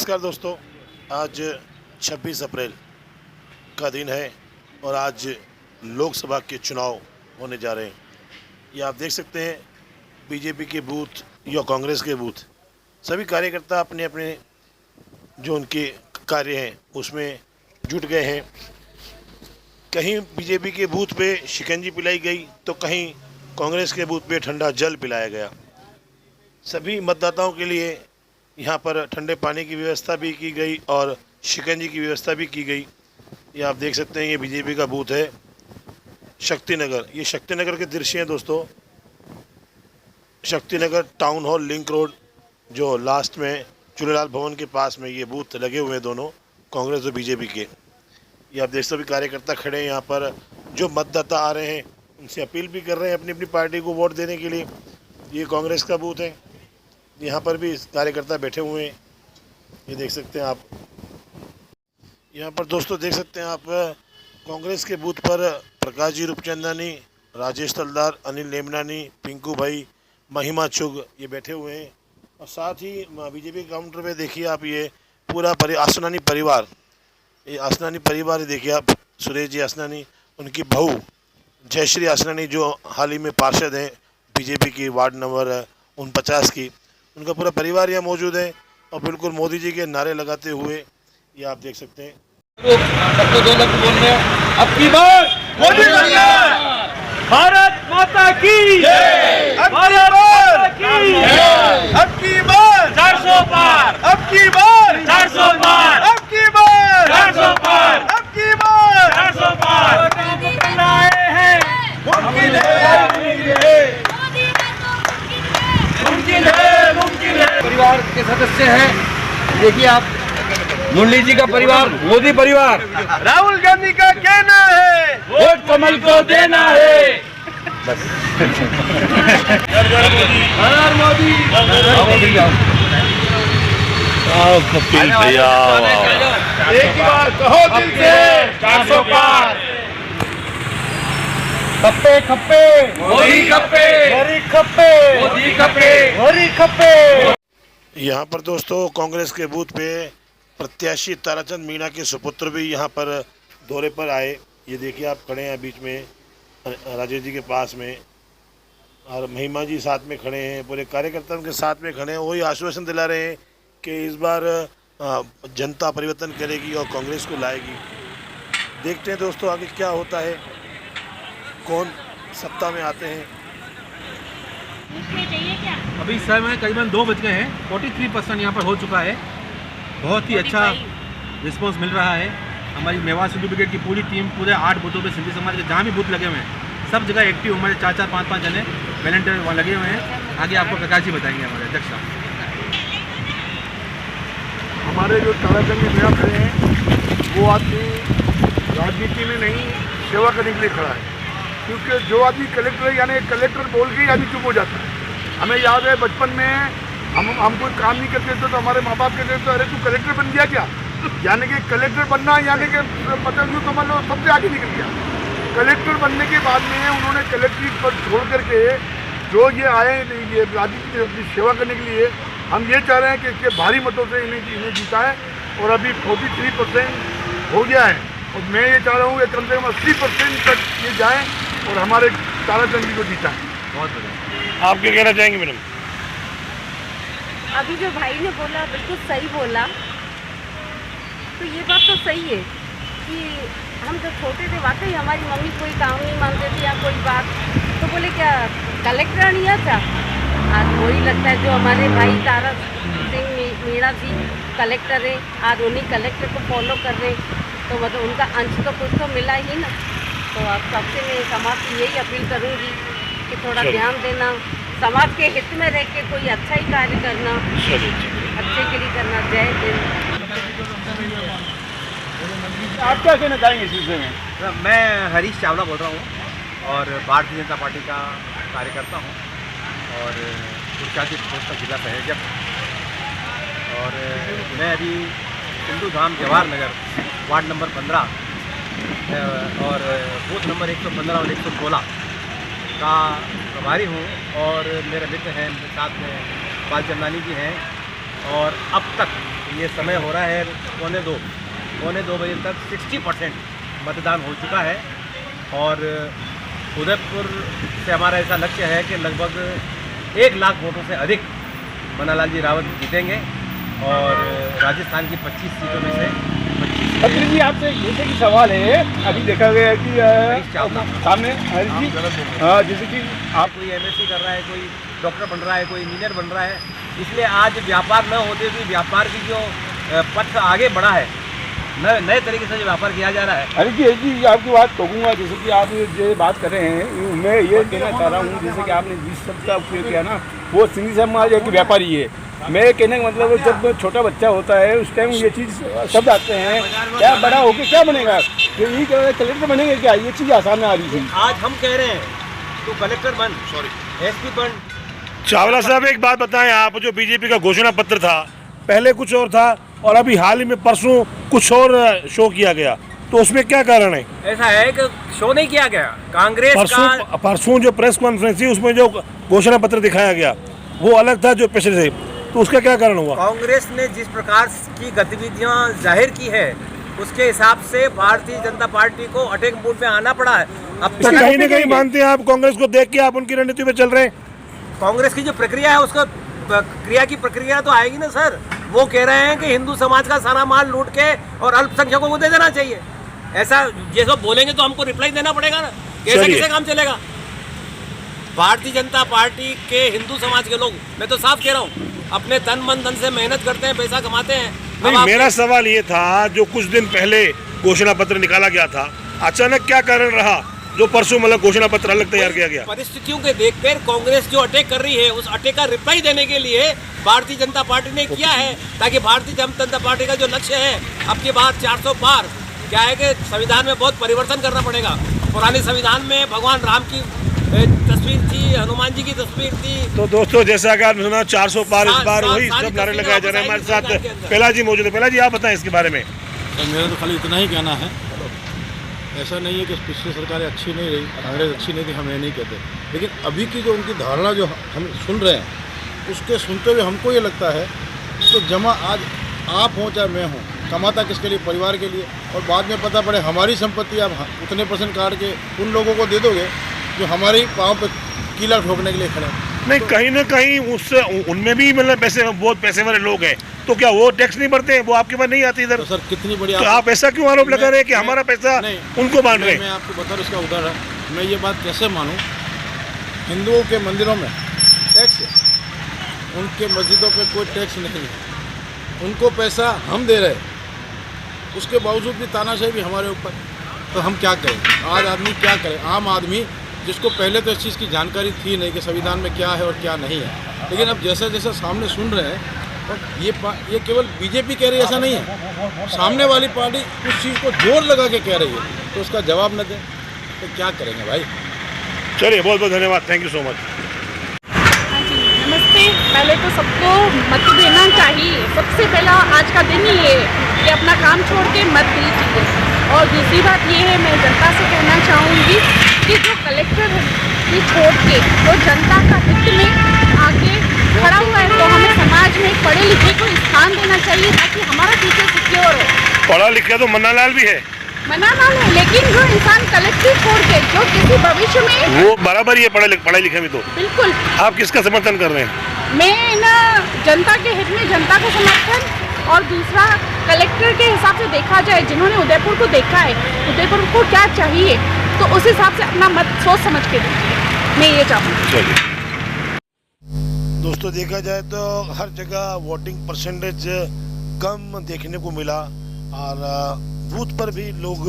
नमस्कार दोस्तों, आज 26 अप्रैल का दिन है और आज लोकसभा के चुनाव होने जा रहे हैं। ये आप देख सकते हैं, बीजेपी के बूथ या कांग्रेस के बूथ, सभी कार्यकर्ता अपने अपने जो उनके कार्य हैं उसमें जुट गए हैं। कहीं बीजेपी के बूथ पे शिकंजी पिलाई गई तो कहीं कांग्रेस के बूथ पे ठंडा जल पिलाया गया। सभी मतदाताओं के लिए यहाँ पर ठंडे पानी की व्यवस्था भी की गई और शिकंजी की व्यवस्था भी की गई। ये आप देख सकते हैं, ये बीजेपी का बूथ है शक्तिनगर। ये शक्तिनगर के दृश्य हैं दोस्तों। Shaktinagar town hall link road जो लास्ट में चूड़ेलाल भवन के पास में ये बूथ लगे हुए हैं दोनों, कांग्रेस और बीजेपी के। ये आप देख सकते, सभी कार्यकर्ता खड़े हैं यहाँ पर। जो मतदाता आ रहे हैं उनसे अपील भी कर रहे हैं अपनी अपनी पार्टी को वोट देने के लिए। ये कांग्रेस का बूथ है, यहाँ पर भी कार्यकर्ता बैठे हुए हैं। ये देख सकते हैं आप यहाँ पर दोस्तों, देख सकते हैं आप कांग्रेस के बूथ पर प्रकाश जी रूपचंदानी, राजेश तलदार, अनिल नेमनानी, पिंकू भाई, महिमा चुग ये बैठे हुए हैं। और साथ ही बीजेपी काउंटर पे देखिए आप, ये पूरा आसनानी परिवार, ये आसनानी परिवार देखिए आप, सुरेश जी आसनानी, उनकी बहू जयश्री आसनानी जो हाल ही में पार्षद हैं बीजेपी की वार्ड नंबर 49 की, उनका पूरा परिवार यहाँ मौजूद है और बिल्कुल मोदी जी के नारे लगाते हुए ये आप देख सकते हैं। सबको 2 लफ्ज़ बोलने हैं। अब की बार मोदी सरकार, भारत माता की जय, भारत माता की जय। अब की बार 400 पार, अब की बार 400 पार, अब की बार 400 पार, अब की बार 400 पार। लाए हैं मुमकिन है, मुमकिन है। परिवार के सदस्य हैं, देखिए आप, मुरली जी का परिवार, मोदी परिवार, राहुल गांधी का कहना है वोट कमल को देना है। बस हर मोदी, भैया एक बार कहो दिल से 400 पार। खप्पे खप्पे मोदी खप्पे, मोदी खप्पे, मोदी खप्पे, मोदी खप्पे। यहाँ पर दोस्तों कांग्रेस के बूथ पे प्रत्याशी ताराचंद मीणा के सुपुत्र भी यहाँ पर दौरे पर आए। ये देखिए आप खड़े हैं बीच में राजेश जी के पास में, और महिमा जी साथ में खड़े हैं, पूरे कार्यकर्ता उनके साथ में खड़े हैं। वही आश्वासन दिला रहे हैं कि इस बार जनता परिवर्तन करेगी और कांग्रेस को लाएगी। देखते हैं दोस्तों आगे क्या होता है, कौन सत्ता में आते हैं। अभी समय करीबन 2 बज गए हैं। 43% यहाँ पर हो चुका है। बहुत ही अच्छा रिस्पांस मिल रहा है। हमारी मेवाड़ सिंधु ब्रिगेड की पूरी टीम पूरे 8 बूथों पे सिंधी समाज के जहाँ भी बूथ लगे हुए हैं सब जगह एक्टिव, हमारे 4-4, 5-5 जने वॉलंटियर वहाँ लगे हुए हैं। आगे आपको प्रकाश जी बताएंगे, हमारे अध्यक्ष साहब। हमारे जो ताराचंद मीणा खड़े हैं वो आदमी राजनीति में नहीं, सेवा करने के लिए खड़ा है। क्योंकि जो आदमी कलेक्टर यानी कलेक्टर बोल के ही आदमी चुप हो जाता है। हमें याद है बचपन में हम कोई काम नहीं करते थे तो हमारे माँ बाप कहते थे अरे तू कलेक्टर बन गया क्या, यानी कि कलेक्टर बनना यानी कि मतलब यूँ समझ लो सबसे आगे निकल गया। कलेक्टर बनने के बाद में उन्होंने कलेक्ट्रेट पर छोड़ करके जो ये आए ये राजनीति की सेवा करने के लिए, हम ये चाह रहे हैं कि इसके भारी मतों से इन्हें जीता है। और अभी 43% हो गया है और मैं ये चाह रहा हूँ कि कम से कम 80% तक ये जाए और हमारे ताराचंद जी को जीता है। बहुत बढ़िया। आप क्या कहना चाहेंगे मैडम? अभी जो भाई ने बोला बिल्कुल सही बोला। तो ये बात तो सही है कि हम जब छोटे थे वाकई हमारी मम्मी कोई काम नहीं मांगते थे या कोई बात तो बोले क्या कलेक्टर नहीं आता। आज वही लगता है जो हमारे भाई तारा सिंह मीणा जी कलेक्टर है, आज उन्हीं कलेक्टर को फॉलो कर रहे तो मतलब उनका अंश तो कुछ तो मिला ही ना। तो अब सबसे मैं समाज की यही अपील करूँगी कि थोड़ा ध्यान देना, समाज के हित में रह के कोई अच्छा ही कार्य करना, अच्छे के लिए करना। जय हिंद। आप क्या कहना चाहेंगे इस विषय में? मैं हरीश चावला बोल रहा हूँ और भारतीय जनता पार्टी का कार्यकर्ता हूँ और कुर्चाची प्रदेश का जिला संयोजक। और मैं अभी सिंधु धाम जवाहर नगर वार्ड नंबर 15 और बूथ नंबर 115 और 116 का प्रभारी हूँ। और मेरे मित्र हैं, मेरे साथ में बालचंदानी जी हैं और अब तक ये समय हो रहा है पौने दो बजे तक 60% मतदान हो चुका है। और उदयपुर से हमारा ऐसा लक्ष्य है कि लगभग 1 लाख वोटों से अधिक मन्नालाल जी रावत जीतेंगे और राजस्थान की 25 सीटों में से 25 अखिलेश जी आपसे जैसे कि सवाल है, अभी देखा गया है कि सामने जी हाँ, जैसे कि आप कोई MSc कर रहा है, कोई डॉक्टर बन रहा है, कोई इंजीनियर बन रहा है, इसलिए आज व्यापार न होते हुए व्यापार की जो पथ आगे बढ़ा है, नए तरीके से जो व्यापार किया जा रहा है। अरे जी आपकी बात कहूँगा, जैसे कि आप जो बात कर रहे हैं, मैं ये कहना चाह रहा हूँ, जैसे कि आपने जिस शब्द का उपयोग किया ना, वो सिंधी समाज एक व्यापारी है। मैं कहने का मतलब जब छोटा बच्चा होता है उस टाइम ये चीज़ शब्द आते हैं, क्या बड़ा होके क्या बनेगा, यही कलेक्टर बनेंगे क्या, ये चीज़ आसान आ रही थी। आज हम कह रहे हैं तो कलेक्टर बन, SP बन। चावला साहब एक बात बताएं, आप जो बीजेपी का घोषणा पत्र था पहले कुछ और था और अभी हाल ही में परसों कुछ और शो किया गया, तो उसमें क्या कारण है? ऐसा है कि शो नहीं किया गया, कांग्रेस परसों जो प्रेस कॉन्फ्रेंस थी उसमें जो घोषणा पत्र दिखाया गया वो अलग था जो पिछले से, तो उसका क्या कारण हुआ? कांग्रेस ने जिस प्रकार की गतिविधियां जाहिर की है उसके हिसाब से भारतीय जनता पार्टी को अटैक मोड में आना पड़ा है। अब तक कहीं न कहीं मानते हैं आप कांग्रेस को देख के आप उनकी रणनीति पे चल रहे हैं? कांग्रेस की जो प्रक्रिया है उसका क्रिया की प्रक्रिया तो आएगी ना सर। वो कह रहे हैं कि हिंदू समाज का सारा माल लूट के और अल्पसंख्यकों को दे देना चाहिए। ऐसा ये सब बोलेंगे तो हमको रिप्लाई देना पड़ेगा ना, कैसे काम चलेगा। भारतीय जनता पार्टी के हिंदू समाज के लोग, मैं तो साफ कह रहा हूँ, अपने तन मन धन से मेहनत करते हैं, पैसा कमाते हैं। नहीं, मेरा सवाल ये था, जो कुछ दिन पहले घोषणा पत्र निकाला गया था, अचानक क्या कारण रहा जो परसों मतलब घोषणा पत्र अलग तैयार किया गया? परिस्थितियों के देखकर कांग्रेस जो अटैक कर रही है उस अटैक का रिप्लाई देने के लिए भारतीय जनता पार्टी ने किया है, ताकि भारतीय जनता पार्टी का जो लक्ष्य है अब की बार 400 पार, क्या है कि संविधान में बहुत परिवर्तन करना पड़ेगा। पुराने संविधान में भगवान राम की तस्वीर थी, हनुमान जी की तस्वीर थी। तो दोस्तों, जैसा कि आपने सुना 400 पार, इस बार वही सब नारे लगाए जा रहे हैं। हमारे साथ पहला जी मौजूद है। पहला जी, आप बताएं इसके बारे में। मेरा तो खाली इतना ही कहना है, ऐसा नहीं है कि पिछली सरकारें अच्छी नहीं रही, कांग्रेस अच्छी नहीं थी, हम ये नहीं कहते, लेकिन अभी की जो उनकी धारणा जो हम सुन रहे हैं उसके सुनते हुए हमको ये लगता है तो जमा आज आप हों चाहे मैं हूँ, कमाता किसके लिए? परिवार के लिए। और बाद में पता पड़े हमारी संपत्ति आप उतने % काट के उन लोगों को दे दोगे जो हमारे पाँव पे कीला ठोकने के लिए खड़े हैं। नहीं, कहीं ना कहीं उससे उनमें भी मतलब पैसे, बहुत पैसे वाले लोग हैं, तो क्या वो टैक्स नहीं भरते हैं? वो आपके पास नहीं आते इधर? तो सर कितनी बड़ी तो आप ऐसा क्यों आरोप लगा रहे हैं कि हमारा पैसा उनको बांट रहे हैं? मैं आपको बता रहा हूं इसका उदाहरण। मैं ये बात कैसे मानूं, हिंदुओं के मंदिरों में टैक्स है, उनके मस्जिदों पे कोई टैक्स नहीं है, उनको पैसा हम दे रहे हैं, उसके बावजूद भी तानाशाही भी हमारे ऊपर। तो हम क्या करें? आज आदमी क्या करे? आम आदमी जिसको पहले तो इस चीज़ की जानकारी थी नहीं कि संविधान में क्या है और क्या नहीं है, लेकिन अब जैसा जैसा सामने सुन रहे हैं, और ये केवल बीजेपी कह रही है ऐसा नहीं है, सामने वाली पार्टी उस चीज़ को जोर लगा के कह रही है, तो उसका जवाब न दें तो क्या करेंगे भाई? चलिए, बहुत बहुत धन्यवाद, थैंक यू सो मच। हाँ जी, नमस्ते। पहले तो सबको मत देना चाहिए, सबसे पहला आज का दिन ही ये कि अपना काम छोड़ के मत दीजिए। और दूसरी बात ये है, मैं जनता से कहना चाहूँगी कि जो कलेक्टर की छोड़ के वो जनता का हित में आगे खड़ा हुआ है, तो हमें समाज में पढ़े लिखे को स्थान देना चाहिए ताकि हमारा फ्यूचर सिक्योर हो। पढ़ा लिखा तो मन्नालाल भी है, मन्नालाल है, लेकिन जो इंसान कलेक्टर छोड़ के जो किसी भविष्य में, वो बराबर ही है पढ़े लिखे में। तो बिल्कुल आप किसका समर्थन कर रहे हैं? मैं ना जनता के हित में जनता का समर्थन, और दूसरा कलेक्टर के हिसाब से देखा जाए, जिन्होंने उदयपुर को देखा है, उदयपुर को क्या चाहिए, तो उस हिसाब से अपना मत सोच समझ के दीजिए, मैं ये चाहूँगी। चलिए दोस्तों, देखा जाए तो हर जगह वोटिंग परसेंटेज कम देखने को मिला, और बूथ पर भी लोग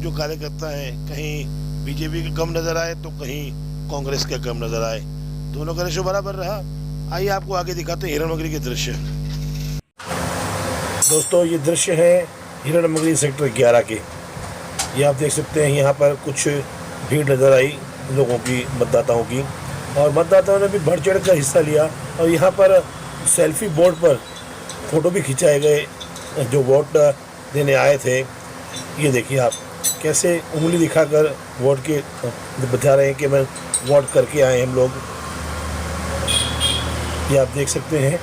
जो कार्यकर्ता हैं, कहीं बीजेपी के कम नजर आए तो कहीं कांग्रेस के कम नजर आए, दोनों का रेशो बराबर रहा। आइए आपको आगे दिखाते हैं हिरणमगरी के दृश्य। दोस्तों, ये दृश्य है हिरणमगरी सेक्टर 11 के। ये आप देख सकते हैं, यहाँ पर कुछ भीड़ नज़र आई लोगों की, मतदाताओं की, और मतदाताओं ने भी बढ़ चढ़ कर हिस्सा लिया। और यहाँ पर सेल्फी बोर्ड पर फ़ोटो भी खिंचाए गए जो वोट देने आए थे। ये देखिए आप कैसे उंगली दिखाकर वोट के बता रहे हैं कि मैं वोट करके आए हम लोग। ये आप देख सकते हैं।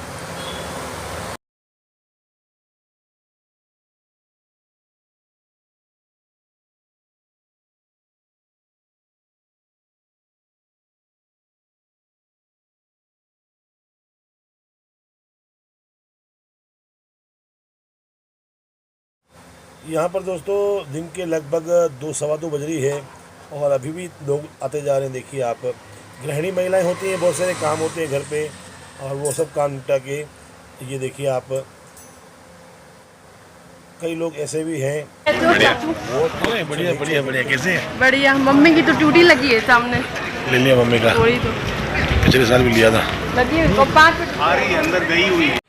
यहाँ पर दोस्तों दिन के लगभग 2-2:15 बज रही है और अभी भी लोग आते जा रहे हैं। देखिए आप, गृहिणी महिलाएं होती हैं, बहुत सारे काम होते हैं घर पे और वो सब काम निपटा के, ये देखिए आप, कई लोग ऐसे भी हैं। बढ़िया बढ़िया बढ़िया। कैसे हैं? बढ़िया। मम्मी की तो ड्यूटी लगी है सामने। ले लिया मम्मी का? थोड़ी तो पिछले साल भी लिया था। लगी है, और 5 मिनट आ रही है, अंदर गई हुई है।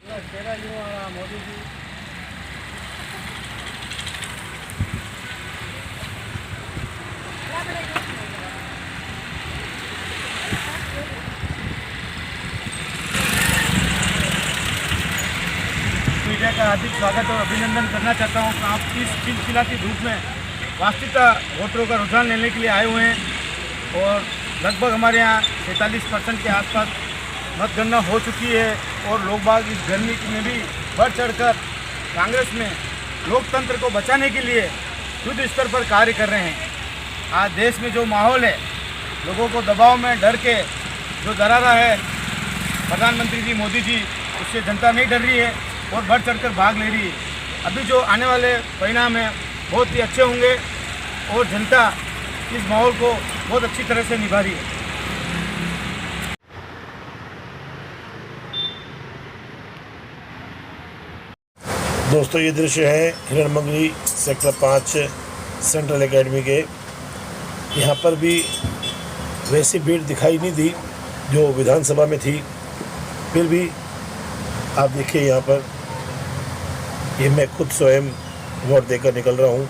मीडिया का हार्दिक स्वागत और अभिनंदन करना चाहता हूँ। आप इस चिलचिलाती धूप में वास्तविकता वोटरों का रुझान लेने के लिए आए हुए हैं और लगभग हमारे यहाँ 43% के आसपास मतगणना हो चुकी है और लोग बाग इस गर्मी में भी बढ़ चढ़कर कांग्रेस में लोकतंत्र को बचाने के लिए युद्ध स्तर पर कार्य कर रहे हैं। आज देश में जो माहौल है, लोगों को दबाव में डर के जो डरा रहा है प्रधानमंत्री जी मोदी जी, उससे जनता नहीं डर रही है और बढ़ चढ़कर भाग ले रही है। अभी जो आने वाले परिणाम हैं बहुत ही अच्छे होंगे और जनता इस माहौल को बहुत अच्छी तरह से निभा रही है। दोस्तों ये दृश्य है हिरणमंगली सेक्टर 5 सेंट्रल एकेडमी के। यहाँ पर भी वैसी भीड़ दिखाई नहीं दी जो विधानसभा में थी, फिर भी आप देखिए यहाँ पर, ये मैं खुद स्वयं वोट देकर निकल रहा हूँ।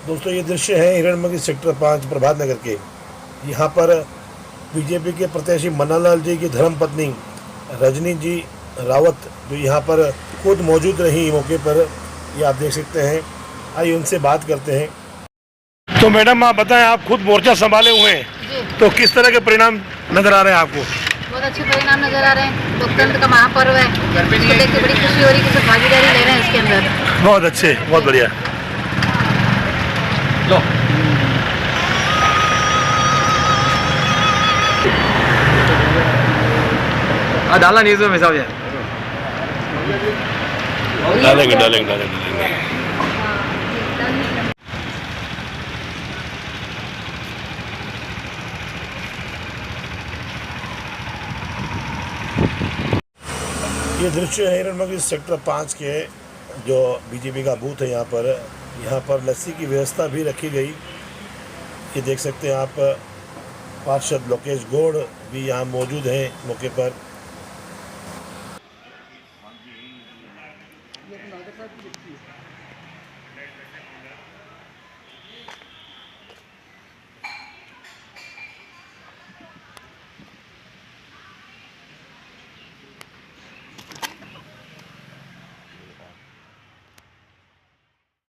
दोस्तों ये दृश्य है हिरणमंगली सेक्टर 5 प्रभात नगर के। यहाँ पर बीजेपी के प्रत्याशी मन्नालाल जी की धर्मपत्नी रजनी जी रावत जो यहाँ पर खुद मौजूद रही मौके पर, ये आप देख सकते हैं। आइए उनसे बात करते हैं। तो मैडम आप बताएं, आप खुद मोर्चा संभाले हुए हैं, तो किस तरह के परिणाम नजर आ रहे हैं आपको? बहुत अच्छे परिणाम नजर आ रहे हैं। लोकतंत्र का महापर्व है, इसको देख के बड़ी खुशी हो रही है कि सब भागीदारी ले रहे हैं इसके अंदर। बहुत अच्छे, बहुत बढ़िया। लो डाला न्यूज़ में मिसाल डालेंगे डालेंगे डालेंगे। ये दृश्य है हिरणमंगली सेक्टर 5 के, जो बीजेपी का बूथ है। यहाँ पर लस्सी की व्यवस्था भी रखी गई। ये देख सकते हैं आप, पार्षद लोकेश गौड़ भी यहाँ मौजूद हैं मौके पर।